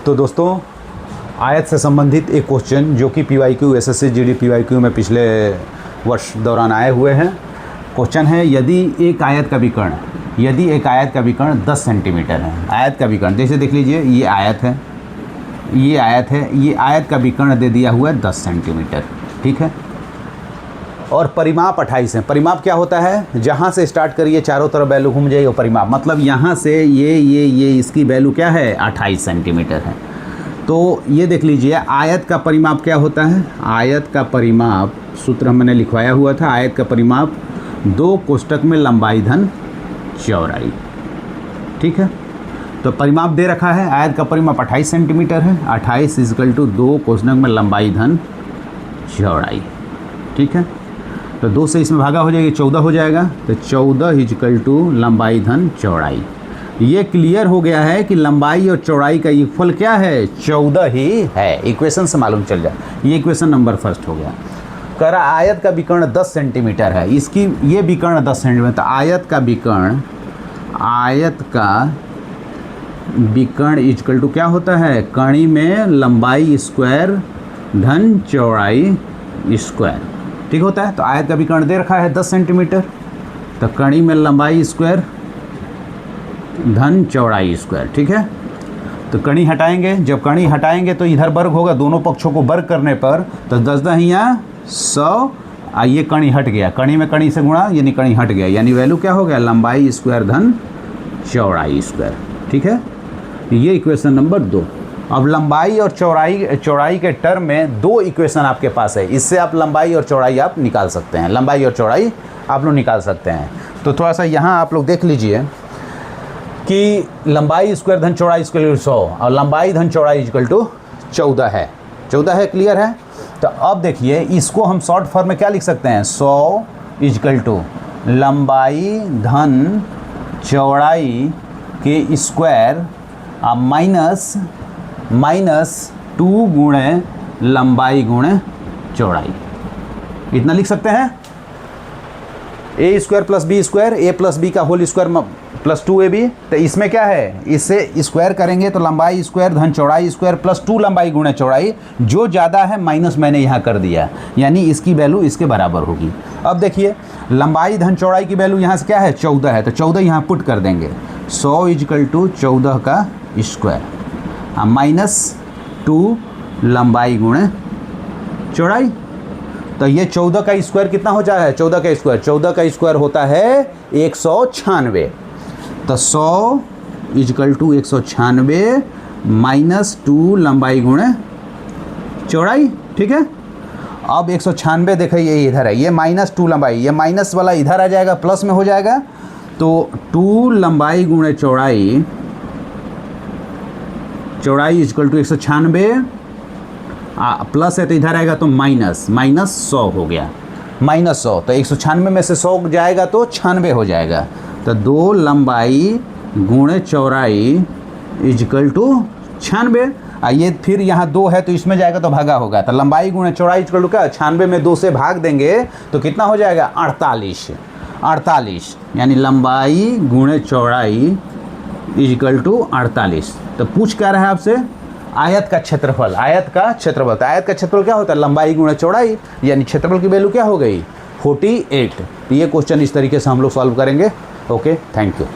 तो दोस्तों आयत से संबंधित एक क्वेश्चन जो कि PYQ SSC GD PYQ में पिछले वर्ष दौरान आए हुए हैं। क्वेश्चन है यदि एक आयत का विकर्ण 10 सेंटीमीटर है। आयत का विकर्ण जैसे देख लीजिए, ये आयत है, ये आयत का विकर्ण दे दिया हुआ है 10 सेंटीमीटर, ठीक है। और परिमाप 28 है। परिमाप क्या होता है, जहाँ से स्टार्ट करिए चारों तरफ वैल्यू घूम जाएगी। और परिमाप मतलब यहाँ से ये इसकी वैल्यू क्या है, 28 सेंटीमीटर है। तो ये देख लीजिए, आयत का परिमाप क्या होता है। आयत का परिमाप सूत्र मैंने लिखवाया हुआ था। आयत का परिमाप 2 कोष्ठक में लंबाई धन चौड़ाई, ठीक है। तो परिमाप दे रखा है, आयत का परिमाप 28 सेंटीमीटर है। 28 = 2 कोष्ठक में लंबाई धन चौड़ाई, ठीक है। तो 2 से इसमें भागा हो जाएगी, 14 हो जाएगा। तो 14 = लंबाई धन चौड़ाई। ये क्लियर हो गया है कि लंबाई और चौड़ाई का इक्वल क्या है, 14 ही है। इक्वेशन से मालूम चल जाए। ये इक्वेशन नंबर फर्स्ट हो गया। कह रहा आयत का विकर्ण 10 सेंटीमीटर है, इसकी ये विकर्ण 10 सेंटीमीटर। तो आयत का विकर्ण = क्या होता है, कणी में लंबाई स्क्वायर धन चौड़ाई स्क्वायर, ठीक होता है। तो आयत का विकर्ण दे रखा है 10 सेंटीमीटर, तो कणी में लंबाई स्क्वायर धन चौड़ाई स्क्वायर, ठीक है। तो कणी हटाएंगे, जब कणी हटाएंगे तो इधर वर्ग होगा, दोनों पक्षों को वर्ग करने पर तो 10 × 100। ये कणी हट गया, कणी में कणी से गुणा यानी कणी हट गया, यानी वैल्यू क्या हो गया, लंबाई स्क्वायर धन चौड़ाई स्क्वायर, ठीक है। ये इक्वेशन नंबर 2। अब लंबाई और चौड़ाई के टर्म में 2 इक्वेशन आपके पास है। इससे आप लंबाई और चौड़ाई आप निकाल सकते हैं, लंबाई और चौड़ाई आप लोग निकाल सकते हैं। तो थोड़ा सा यहाँ आप लोग देख लीजिए कि लंबाई स्क्वायर धन चौड़ाई स्क्वायर 100 और लंबाई धन चौड़ाई = 14 है। 14 है, क्लियर है। तो अब देखिए, इसको हम शॉर्ट फॉर्म में क्या लिख सकते हैं, 100 = लंबाई धन चौड़ाई के स्क्वायर माइनस 2 गुणे लंबाई गुणे चौड़ाई। इतना लिख सकते हैं। a² + b², a + b का होल स्क्वायर + 2ab। तो इसमें क्या है, इससे स्क्वायर करेंगे तो लंबाई स्क्वायर धन चौड़ाई स्क्वायर + 2 लंबाई गुणे चौड़ाई। जो ज़्यादा है माइनस मैंने यहाँ कर दिया, यानी इसकी वैल्यू इसके बराबर होगी। अब देखिए, लंबाई धन चौड़ाई की वैल्यू यहाँ से क्या है, 14 है। तो 14 यहाँ पुट कर देंगे। 100 = 14 का स्क्वायर -2 लंबाई गुणे चौड़ाई। तो ये 14 का स्क्वायर कितना हो जाए है, 14 का स्क्वायर होता है 196। तो 100 = 196 -2 लंबाई गुणे चौड़ाई, ठीक है। अब 196 देखिए, ये इधर है, ये -2 लंबाई, ये माइनस वाला इधर आ जाएगा, प्लस में हो जाएगा। तो 2 लंबाई गुणे चौड़ाई = 196 प्लस है तो इधर आएगा तो माइनस 100 हो गया, -100। तो 196 में से 100 जाएगा तो 96 हो जाएगा। तो 2 लंबाई गुणे चौड़ाई = 96। ये फिर यहाँ 2 है तो इसमें जाएगा तो भागा होगा। तो लंबाई गुणे चौड़ाई = क्या, 96 में 2 से भाग देंगे तो कितना हो जाएगा, 48, यानी लंबाई गुणे चौड़ाई = 48। तो पूछ क्या रहा है आपसे, आयत का क्षेत्रफल। तो आयत का क्षेत्रफल क्या होता है, लंबाई गुणे चौड़ाई, यानी क्षेत्रफल की वैल्यू क्या हो गई, 48। तो ये क्वेश्चन इस तरीके से हम लोग सॉल्व करेंगे। Okay, thank you.